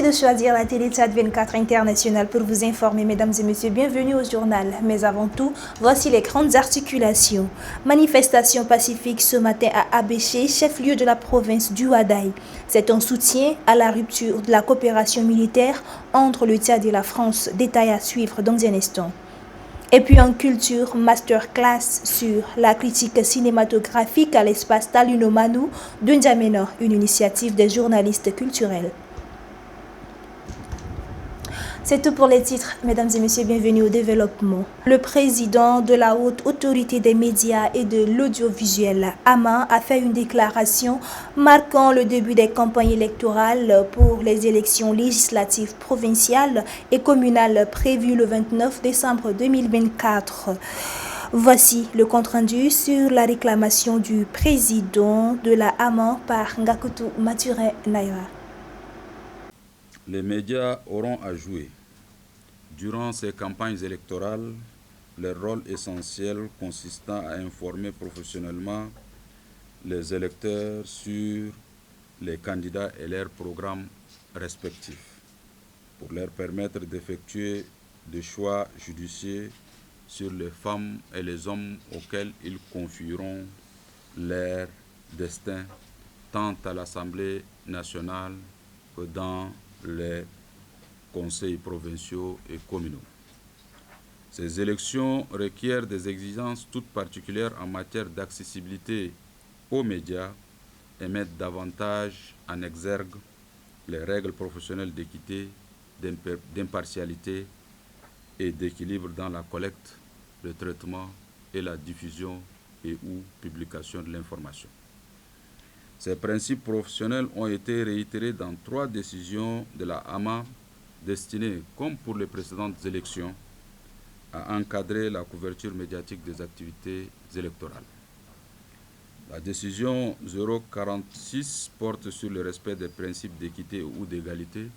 Merci de choisir la télé Tchad 24 International pour vous informer, mesdames et messieurs. Bienvenue au journal. Mais avant tout, voici les grandes articulations. Manifestation pacifique ce matin à Abéché, chef-lieu de la province du Ouadaï. C'est un soutien à la rupture de la coopération militaire entre le Tchad et la France. Détail à suivre dans un instant. Et puis en culture, masterclass sur la critique cinématographique à l'espace Talunomanou de N'Djamena, une initiative des journalistes culturels. C'est tout pour les titres. Mesdames et messieurs, bienvenue au développement. Le président de la Haute Autorité des médias et de l'audiovisuel, AMA, a fait une déclaration marquant le début des campagnes électorales pour les élections législatives provinciales et communales prévues le 29 décembre 2024. Voici le compte-rendu sur la réclamation du président de la AMA par Ngakutu Mathurin Naira. Les médias auront à jouer, durant ces campagnes électorales, leur rôle essentiel consistant à informer professionnellement les électeurs sur les candidats et leurs programmes respectifs, pour leur permettre d'effectuer des choix judicieux sur les femmes et les hommes auxquels ils confieront leur destin, tant à l'Assemblée nationale que dans les conseils provinciaux et communaux. Ces élections requièrent des exigences toutes particulières en matière d'accessibilité aux médias et mettent davantage en exergue les règles professionnelles d'équité, d'impartialité et d'équilibre dans la collecte, le traitement et la diffusion et ou publication de l'information. Ces principes professionnels ont été réitérés dans 3 décisions de la AMA destinées, comme pour les précédentes élections, à encadrer la couverture médiatique des activités électorales. La décision 046 porte sur le respect des principes d'équité ou d'égalité,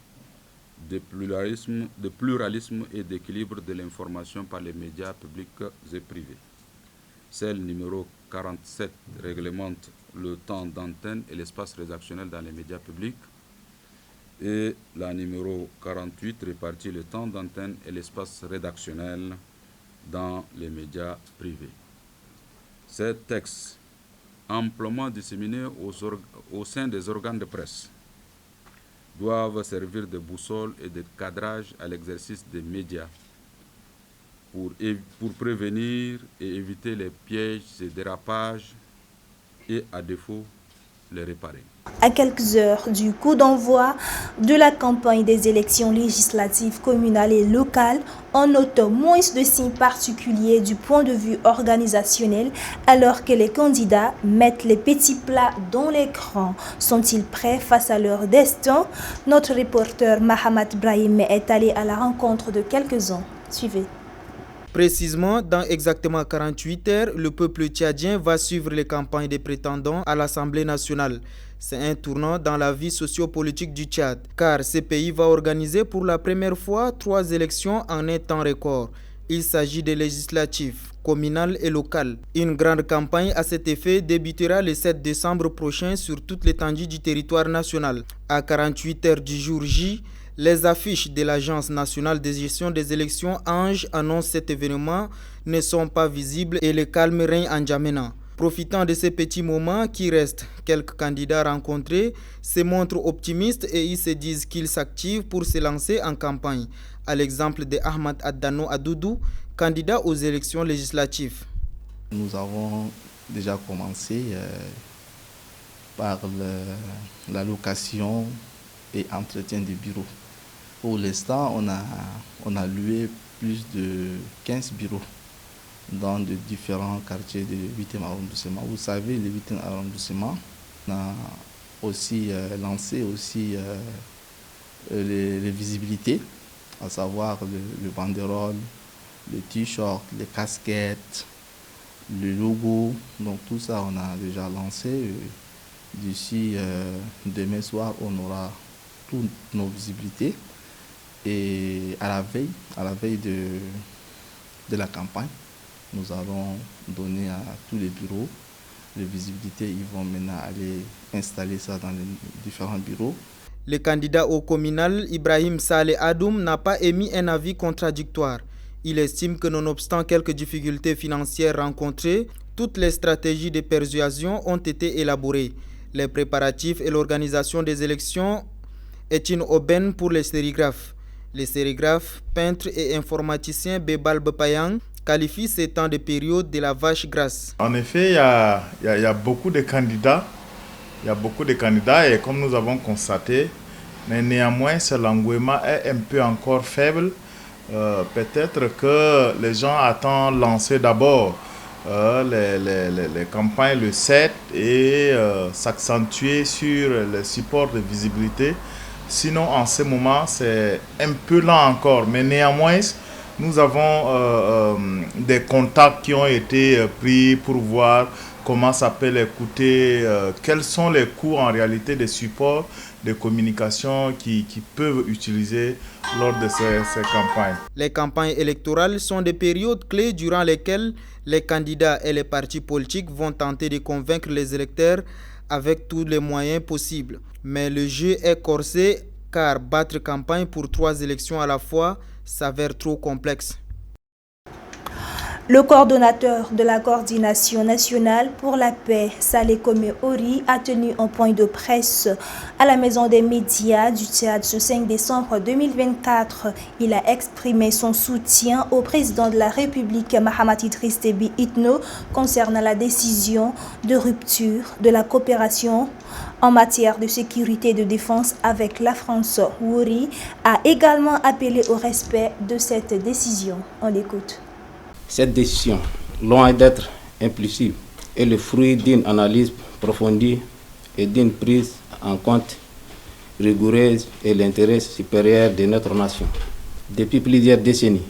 de pluralisme et d'équilibre de l'information par les médias publics et privés. Celle numéro 47 réglemente le temps d'antenne et l'espace rédactionnel dans les médias publics. Et la numéro 48 répartit le temps d'antenne et l'espace rédactionnel dans les médias privés. Ces textes, amplement disséminés au sein des organes de presse, doivent servir de boussole et de cadrage à l'exercice des médias pour prévenir et éviter les pièges et dérapages et, à défaut, les réparer. À quelques heures du coup d'envoi de la campagne des élections législatives communales et locales, on note moins de signes particuliers du point de vue organisationnel alors que les candidats mettent les petits plats dans l'écran. Sont-ils prêts face à leur destin? Notre reporter Mahamat Brahim est allé à la rencontre de quelques-uns. Suivez. Précisément, dans exactement 48 heures, le peuple tchadien va suivre les campagnes des prétendants à l'Assemblée nationale. C'est un tournant dans la vie sociopolitique du Tchad, car ce pays va organiser pour la première fois 3 élections en un temps record. Il s'agit des législatives, communales et locales. Une grande campagne à cet effet débutera le 7 décembre prochain sur toute l'étendue du territoire national. À 48 heures du jour J, les affiches de l'Agence nationale de gestion des élections ANGE annoncent cet événement ne sont pas visibles et le calme règne en N'Djamena. Profitant de ces petits moments qui restent, quelques candidats rencontrés se montrent optimistes et ils se disent qu'ils s'activent pour se lancer en campagne. À l'exemple de Ahmad Addano Adoudou, candidat aux élections législatives. Nous avons déjà commencé par la location et entretien des bureaux. Pour l'instant, on a loué plus de 15 bureaux dans de différents quartiers du 8e arrondissement. Vous savez, le 8e arrondissement, on a aussi lancé les visibilités, à savoir le banderole, le t-shirt, les casquettes, le logo. Donc tout ça, on a déjà lancé. D'ici demain soir, on aura toutes nos visibilités. Et à la veille de la campagne, nous allons donner à tous les bureaux les visibilités. Ils vont maintenant aller installer ça dans les différents bureaux. Le candidat au communal, Ibrahim Saleh Adoum, n'a pas émis un avis contradictoire. Il estime que nonobstant quelques difficultés financières rencontrées, toutes les stratégies de persuasion ont été élaborées. Les préparatifs et l'organisation des élections est une aubaine pour les sérigraphes. Les sérigraphes, peintres et informaticiens Bebal Bepayang qualifient ces temps de période de la vache grasse. En effet, il y a beaucoup de candidats. Il y a beaucoup de candidats et comme nous avons constaté, mais néanmoins, l'engouement est un peu encore faible. Peut-être que les gens attendent lancer d'abord les campagnes le 7 et s'accentuer sur les supports de visibilité. Sinon, en ce moment, c'est un peu lent encore. Mais néanmoins, nous avons des contacts qui ont été pris pour voir comment ça peut les coûter, quels sont les coûts en réalité des supports de communication qui peuvent utiliser lors de ces campagnes. Les campagnes électorales sont des périodes clés durant lesquelles les candidats et les partis politiques vont tenter de convaincre les électeurs avec tous les moyens possibles. Mais le jeu est corsé car battre campagne pour 3 élections à la fois s'avère trop complexe. Le coordonnateur de la coordination nationale pour la paix, Saleh Kome Ori, a tenu un point de presse à la Maison des médias du Tchad ce 5 décembre 2024. Il a exprimé son soutien au président de la République, Mahamat Idriss Déby Itno, concernant la décision de rupture de la coopération en matière de sécurité et de défense avec la France. Ori a également appelé au respect de cette décision. On l'écoute. Cette décision, loin d'être impulsive, est le fruit d'une analyse approfondie et d'une prise en compte rigoureuse et l'intérêt supérieur de notre nation. Depuis plusieurs décennies,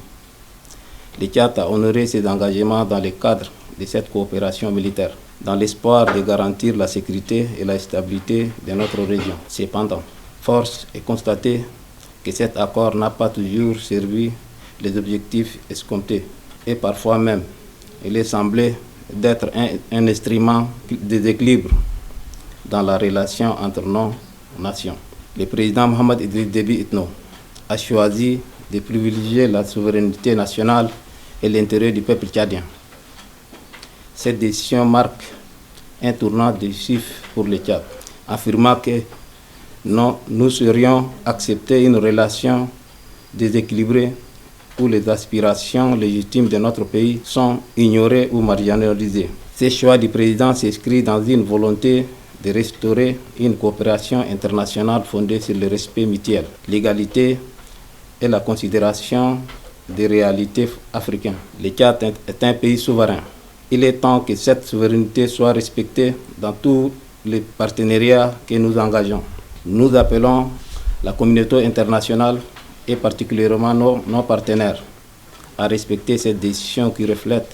le Tchad a honoré ses engagements dans le cadre de cette coopération militaire, dans l'espoir de garantir la sécurité et la stabilité de notre région. Cependant, force est constatée que cet accord n'a pas toujours servi les objectifs escomptés. Et parfois même, il est semblé d'être un instrument de déséquilibre dans la relation entre nos nations. Le président Mahamat Idriss Déby Itno a choisi de privilégier la souveraineté nationale et l'intérêt du peuple tchadien. Cette décision marque un tournant décisif pour le Tchad, affirmant que nous serions accepter une relation déséquilibrée où les aspirations légitimes de notre pays sont ignorées ou marginalisées. Ce choix du président s'inscrit dans une volonté de restaurer une coopération internationale fondée sur le respect mutuel, l'égalité et la considération des réalités africaines. Le Tchad est un pays souverain. Il est temps que cette souveraineté soit respectée dans tous les partenariats que nous engageons. Nous appelons la communauté internationale et particulièrement nos partenaires à respecter cette décision qui reflète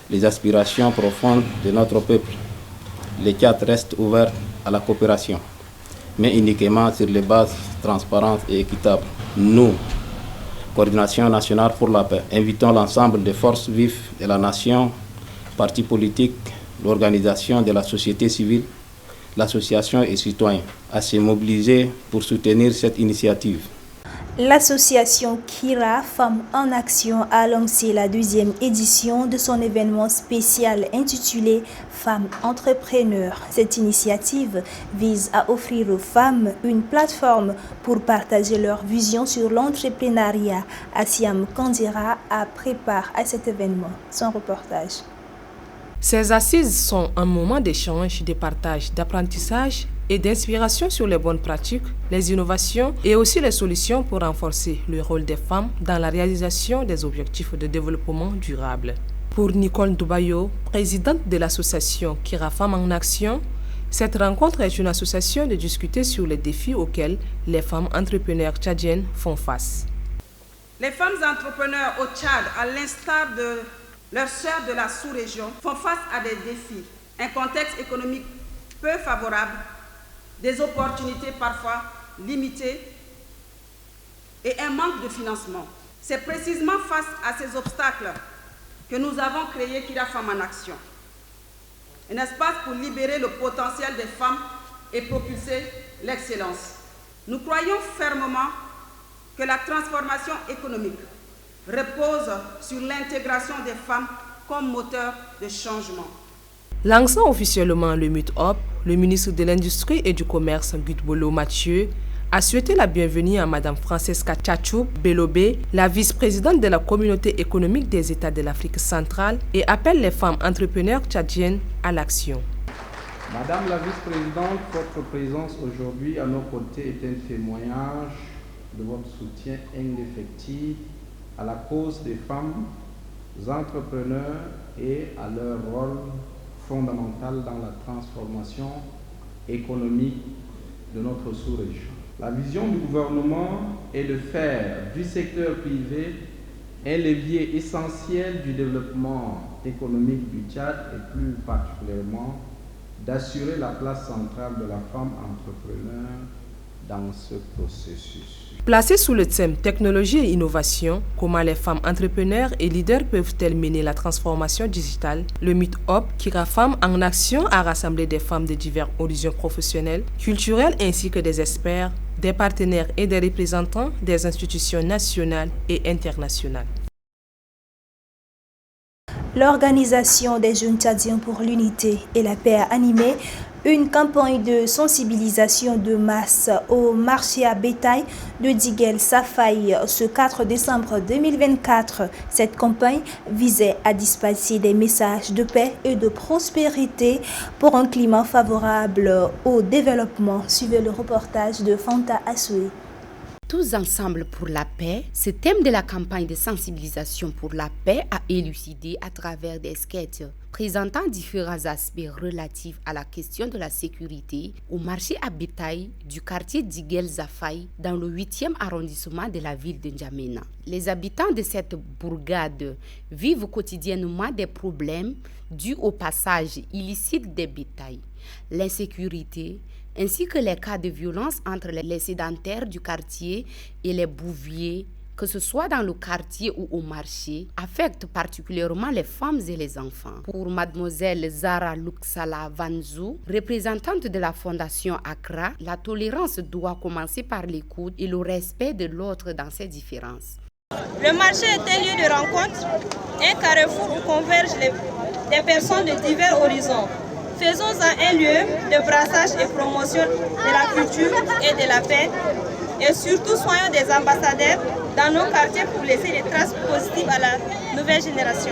les aspirations profondes de notre peuple. Le Tchad reste ouvert à la coopération, mais uniquement sur les bases transparentes et équitables. Nous, Coordination nationale pour la paix, invitons l'ensemble des forces vives de la nation, partis politiques, l'organisation de la société civile, l'association et citoyens à se mobiliser pour soutenir cette initiative. L'association Kira Femmes en Action a lancé la 2e édition de son événement spécial intitulé Femmes Entrepreneurs. Cette initiative vise à offrir aux femmes une plateforme pour partager leur vision sur l'entrepreneuriat. Asiam Kandira a préparé à cet événement. Son reportage. Ces assises sont un moment d'échange, de partage, d'apprentissage et d'inspiration sur les bonnes pratiques, les innovations et aussi les solutions pour renforcer le rôle des femmes dans la réalisation des objectifs de développement durable. Pour Nicole Doubayo, présidente de l'association Kira Femmes en Action, cette rencontre est une association de discuter sur les défis auxquels les femmes entrepreneurs tchadiennes font face. Les femmes entrepreneurs au Tchad, à l'instar de leurs sœurs de la sous-région, font face à des défis, un contexte économique peu favorable, des opportunités parfois limitées et un manque de financement. C'est précisément face à ces obstacles que nous avons créé Kira Femmes en Action, un espace pour libérer le potentiel des femmes et propulser l'excellence. Nous croyons fermement que la transformation économique repose sur l'intégration des femmes comme moteur de changement. Lançant officiellement le Meet-up, le ministre de l'Industrie et du Commerce, Gutbolo Mathieu, a souhaité la bienvenue à Mme Francesca Tchatchou Belobé, la vice-présidente de la Communauté économique des États de l'Afrique centrale, et appelle les femmes entrepreneurs tchadiennes à l'action. Madame la vice-présidente, votre présence aujourd'hui à nos côtés est un témoignage de votre soutien indéfectible à la cause des femmes entrepreneurs et à leur rôle fondamental dans la transformation économique de notre sous-région. La vision du gouvernement est de faire du secteur privé un levier essentiel du développement économique du Tchad et plus particulièrement d'assurer la place centrale de la femme entrepreneur dans ce processus. Placé sous le thème technologie et innovation, comment les femmes entrepreneurs et leaders peuvent-elles mener la transformation digitale, le Meet-up Kira Femmes en action a rassemblé des femmes de divers horizons professionnels, culturels ainsi que des experts, des partenaires et des représentants des institutions nationales et internationales. L'Organisation des jeunes tchadiens pour l'unité et la paix a animé une campagne de sensibilisation de masse au marché à bétail de Diguel Safaï ce 4 décembre 2024. Cette campagne visait à dispatcher des messages de paix et de prospérité pour un climat favorable au développement. Suivez le reportage de Fanta Assoué. Tous ensemble pour la paix, ce thème de la campagne de sensibilisation pour la paix a élucidé à travers des sketchs présentant différents aspects relatifs à la question de la sécurité au marché à bétail du quartier d'Iguel Zafaï dans le 8e arrondissement de la ville de N'Djamena. Les habitants de cette bourgade vivent quotidiennement des problèmes dus au passage illicite des bétails, l'insécurité, ainsi que les cas de violence entre les sédentaires du quartier et les bouviers, que ce soit dans le quartier ou au marché, affectent particulièrement les femmes et les enfants. Pour mademoiselle Zara Luxala Vanzou, représentante de la Fondation Accra, la tolérance doit commencer par l'écoute et le respect de l'autre dans ses différences. Le marché est un lieu de rencontre, un carrefour où convergent des personnes de divers horizons. Faisons-en un lieu de brassage et promotion de la culture et de la paix. Et surtout, soyons des ambassadeurs dans nos quartiers pour laisser des traces positives à la nouvelle génération.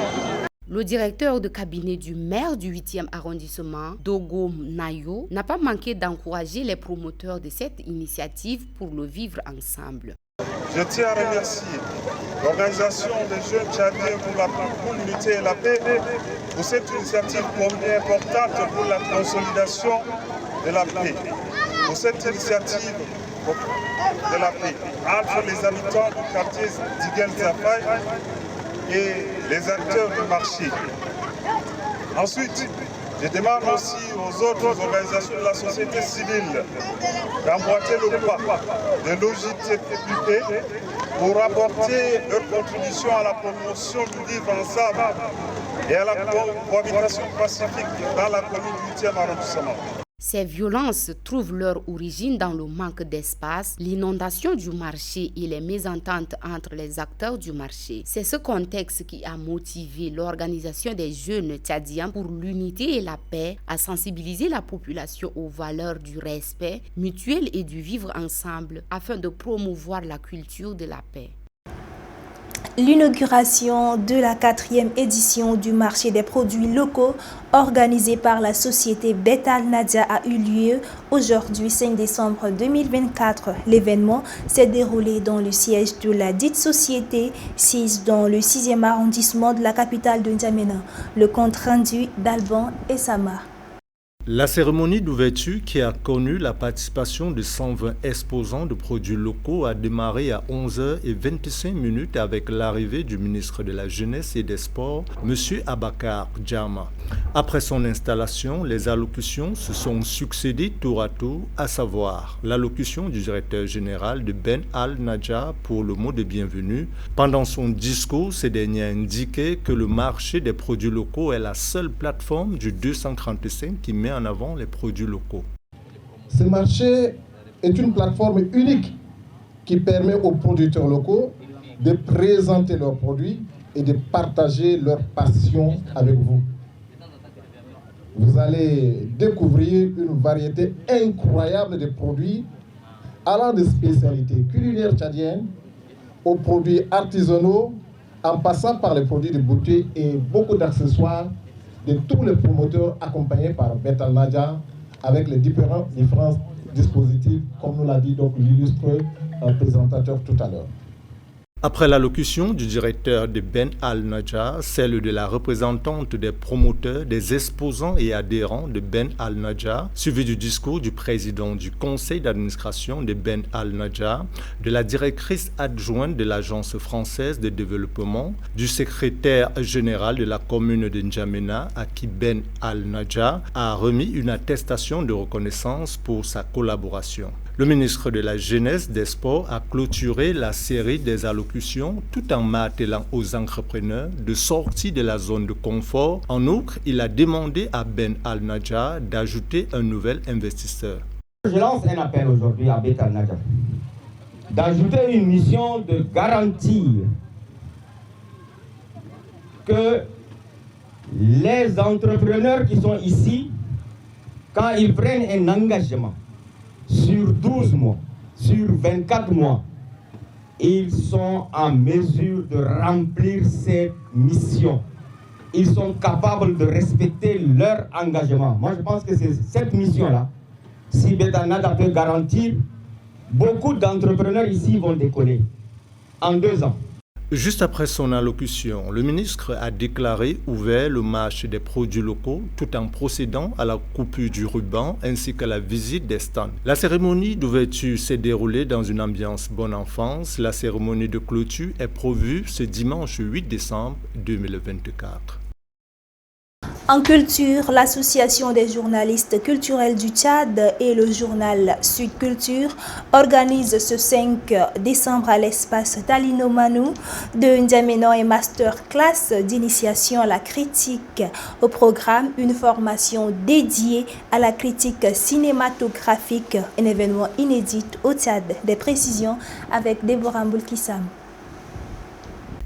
Le directeur de cabinet du maire du 8e arrondissement, Dogo Nayo, n'a pas manqué d'encourager les promoteurs de cette initiative pour le vivre ensemble. Je tiens à remercier l'Organisation des jeunes tchadiens pour l'unité et la paix pour cette initiative combien importante pour la consolidation de la paix. Pour cette initiative de la paix entre les habitants du quartier d'Iguel Zafaï et les acteurs du marché. Ensuite, je demande aussi aux autres organisations de la société civile d'emboîter le pas de l'OJTP pour apporter leur contribution à la promotion du vivre ensemble et à la cohabitation pacifique dans la commune du 8e arrondissement. Ces violences trouvent leur origine dans le manque d'espace, l'inondation du marché et les mésententes entre les acteurs du marché. C'est ce contexte qui a motivé l'Organisation des jeunes tchadiens pour l'unité et la paix à sensibiliser la population aux valeurs du respect mutuel et du vivre ensemble afin de promouvoir la culture de la paix. L'inauguration de la 4e édition du marché des produits locaux organisé par la société Betal Nadia a eu lieu aujourd'hui 5 décembre 2024. L'événement s'est déroulé dans le siège de la dite société, sise dans le 6e arrondissement de la capitale de N'Djamena. Le compte rendu d'Alban et Samar. La cérémonie d'ouverture qui a connu la participation de 120 exposants de produits locaux a démarré à 11h25 avec l'arrivée du ministre de la Jeunesse et des Sports, M. Abakar Djama. Après son installation, les allocutions se sont succédées tour à tour, à savoir l'allocution du directeur général de Ben Al-Nadja pour le mot de bienvenue. Pendant son discours, ce dernier a indiqué que le marché des produits locaux est la seule plateforme du 235 qui met en avant les produits locaux. Ce marché est une plateforme unique qui permet aux producteurs locaux de présenter leurs produits et de partager leur passion avec vous. Vous allez découvrir une variété incroyable de produits allant de spécialités culinaires tchadiennes aux produits artisanaux, en passant par les produits de beauté et beaucoup d'accessoires de tous les promoteurs accompagnés par Bet Al Nadja avec les différents dispositifs, comme nous l'a dit donc l'illustre présentateur tout à l'heure. Après l'allocution du directeur de Ben Al Nadja, celle de la représentante des promoteurs, des exposants et adhérents de Ben Al Nadja, suivi du discours du président du conseil d'administration de Ben Al Nadja, de la directrice adjointe de l'Agence française de développement, du secrétaire général de la commune de N'Djamena, à qui Ben Al Nadja a remis une attestation de reconnaissance pour sa collaboration. Le ministre de la Jeunesse des Sports a clôturé la série des allocutions tout en martelant aux entrepreneurs de sortir de la zone de confort. En outre, il a demandé à Ben Al Nadja d'ajouter un nouvel investisseur. Je lance un appel aujourd'hui à Ben Al Nadja d'ajouter une mission de garantir que les entrepreneurs qui sont ici, quand ils prennent un engagement, sur 12 mois, sur 24 mois, ils sont en mesure de remplir cette mission. Ils sont capables de respecter leur engagement. Moi, je pense que c'est cette mission-là. Si Bet Al Nadja peut garantir, beaucoup d'entrepreneurs ici vont décoller en 2 ans. Juste après son allocution, le ministre a déclaré ouvert le marché des produits locaux tout en procédant à la coupure du ruban ainsi qu'à la visite des stands. La cérémonie d'ouverture s'est déroulée dans une ambiance bonne enfance. La cérémonie de clôture est prévue ce dimanche 8 décembre 2024. En culture, l'Association des journalistes culturels du Tchad et le journal Sud Culture organisent ce 5 décembre à l'espace Talino Manou de N'Djamena un masterclass d'initiation à la critique. Au programme, une formation dédiée à la critique cinématographique, un événement inédit au Tchad. Des précisions avec Déborah Mboulkissam.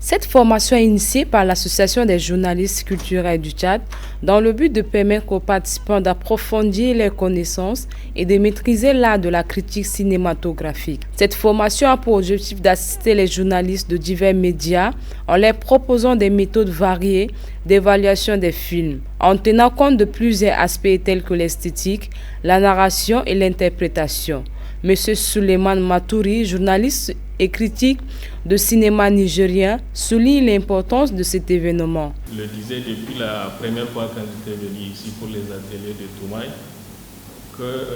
Cette formation est initiée par l'Association des journalistes culturels du Tchad dans le but de permettre aux participants d'approfondir leurs connaissances et de maîtriser l'art de la critique cinématographique. Cette formation a pour objectif d'assister les journalistes de divers médias en leur proposant des méthodes variées d'évaluation des films, en tenant compte de plusieurs aspects tels que l'esthétique, la narration et l'interprétation. Monsieur Suleiman Matouri, journaliste et critique de cinéma nigérien, souligne l'importance de cet événement. Je le disais depuis la première fois quand j'étais venu ici pour les ateliers de Toumaï, que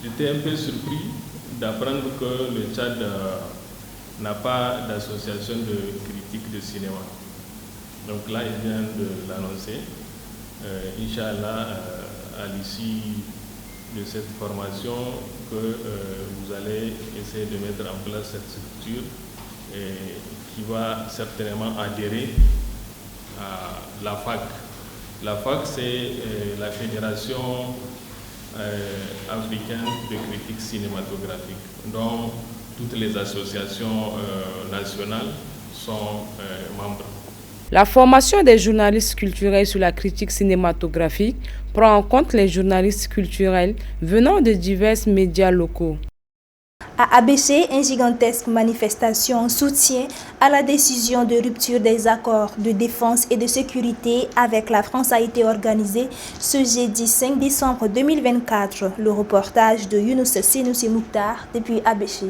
j'étais un peu surpris d'apprendre que le Tchad n'a pas d'association de critique de cinéma. Donc là, il vient de l'annoncer. Inch'Allah, à l'issue de cette formation, que vous allez essayer de mettre en place cette structure qui va certainement adhérer à la FAC. La FAC, c'est la Fédération africaine de critique cinématographique, dont toutes les associations nationales sont membres. La formation des journalistes culturels sur la critique cinématographique prend en compte les journalistes culturels venant de divers médias locaux. À Abéché, une gigantesque manifestation en soutien à la décision de rupture des accords de défense et de sécurité avec la France a été organisée ce jeudi 5 décembre 2024. Le reportage de Younous Senoussi Mouktar depuis Abéché.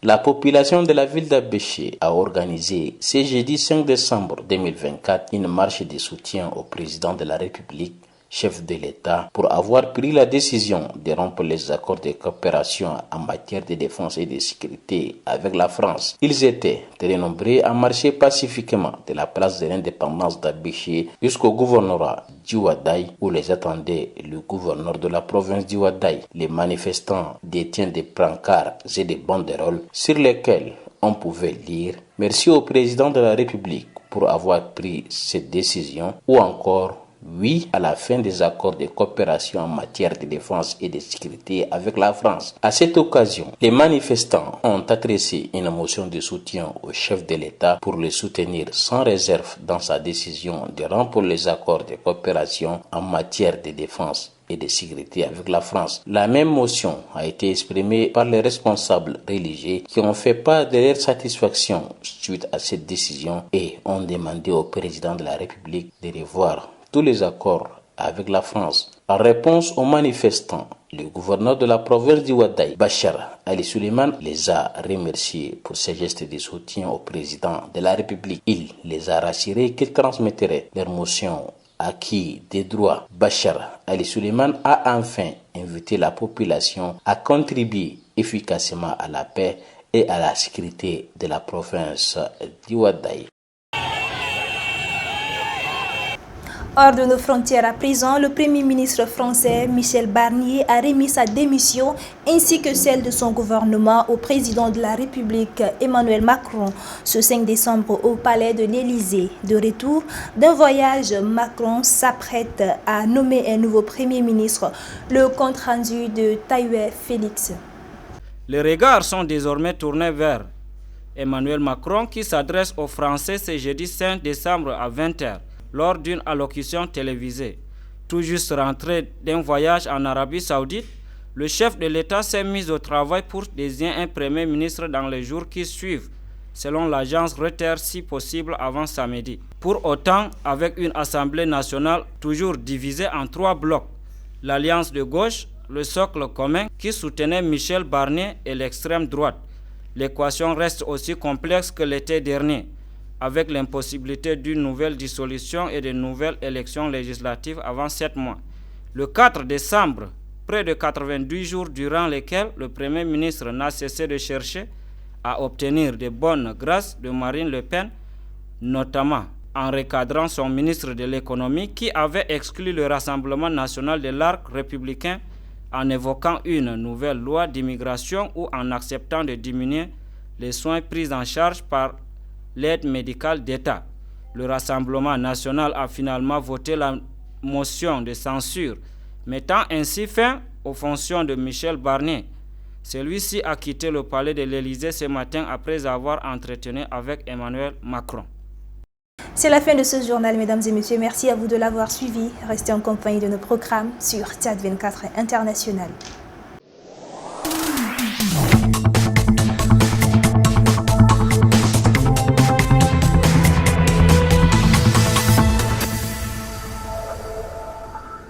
La population de la ville d'Abéché a organisé ce jeudi 5 décembre 2024 une marche de soutien au président de la République, chef de l'État, pour avoir pris la décision de rompre les accords de coopération en matière de défense et de sécurité avec la France. Ils étaient très nombreux à marcher pacifiquement de la place de l'indépendance d'Abéché jusqu'au gouvernorat d'Iwadaï où les attendait le gouverneur de la province d'Iwadaï. Les manifestants détiennent des brancards et des banderoles sur lesquels on pouvait lire « Merci au président de la République pour avoir pris cette décision » ou encore oui à la fin des accords de coopération en matière de défense et de sécurité avec la France. À cette occasion, les manifestants ont adressé une motion de soutien au chef de l'État pour le soutenir sans réserve dans sa décision de rompre les accords de coopération en matière de défense et de sécurité avec la France. La même motion a été exprimée par les responsables religieux qui ont fait part de leur satisfaction suite à cette décision et ont demandé au président de la République de revoir tous les accords avec la France. En réponse aux manifestants, le gouverneur de la province du Ouaddaï, Bachar Ali Suleiman, les a remerciés pour ces gestes de soutien au président de la République. Il les a rassurés qu'ils transmettraient leur motion acquis des droits. Bachar Ali Suleiman a enfin invité la population à contribuer efficacement à la paix et à la sécurité de la province du Ouaddaï. Hors de nos frontières à présent, le Premier ministre français Michel Barnier a remis sa démission ainsi que celle de son gouvernement au président de la République Emmanuel Macron ce 5 décembre au palais de l'Élysée. De retour d'un voyage, Macron s'apprête à nommer un nouveau Premier ministre. Le compte rendu de Taïwe Félix. Les regards sont désormais tournés vers Emmanuel Macron qui s'adresse aux Français ce jeudi 5 décembre à 20h. Lors d'une allocution télévisée. Tout juste rentré d'un voyage en Arabie Saoudite, le chef de l'État s'est mis au travail pour désigner un Premier ministre dans les jours qui suivent, selon l'agence Reuters, si possible avant samedi. Pour autant, avec une Assemblée nationale toujours divisée en 3 blocs, l'Alliance de gauche, le socle commun qui soutenait Michel Barnier et l'extrême droite. L'équation reste aussi complexe que l'été dernier, avec l'impossibilité d'une nouvelle dissolution et de nouvelles élections législatives avant 7 mois. Le 4 décembre, près de 90 jours durant lesquels le Premier ministre n'a cessé de chercher à obtenir de bonnes grâces de Marine Le Pen, notamment en recadrant son ministre de l'économie qui avait exclu le Rassemblement national de l'arc républicain en évoquant une nouvelle loi d'immigration ou en acceptant de diminuer les soins pris en charge par l'aide médicale d'État. Le Rassemblement national a finalement voté la motion de censure, mettant ainsi fin aux fonctions de Michel Barnier. Celui-ci a quitté le palais de l'Élysée ce matin après avoir entretenu avec Emmanuel Macron. C'est la fin de ce journal, mesdames et messieurs. Merci à vous de l'avoir suivi. Restez en compagnie de nos programmes sur Tchad 24 International.